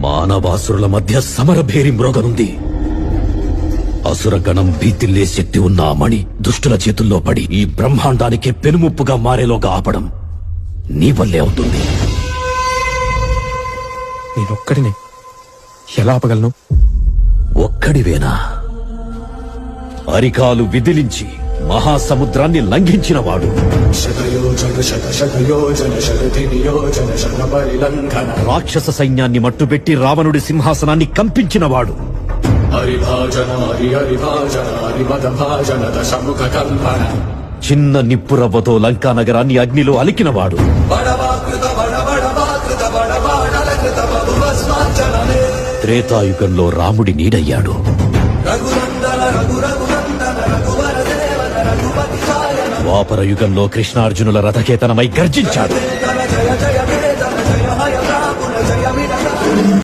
మానవాసురుల మధ్య సమరభేరి మ్రోగనుంది. అసురగణం భీతిల్లే శక్తి ఉన్న ఆ మణి దుష్టుల చేతుల్లో పడి ఈ బ్రహ్మాండానికి పెనుముప్పుగా మారేలోగా ఆపడం నీ వల్లే అవుతుంది. నేనొక్కడినే ఎలా ఆపగలను? ఒక్కడివేనా? అరికాలు విదిలించి మహాసముద్రాన్ని లంఘించినవాడు, రాక్షస సైన్యాన్ని మట్టుబెట్టి రావణుడి సింహాసనాన్ని కంపించినవాడు, చిన్న నిప్పురవ్వతో లంకా నగరాన్ని అగ్నిలో అలికినవాడు, త్రేతాయుగంలో రాముడి నీడయ్యాడు, ద్వాపర యుగంలో కృష్ణార్జునుల రథకేతనమై గర్జించాడు.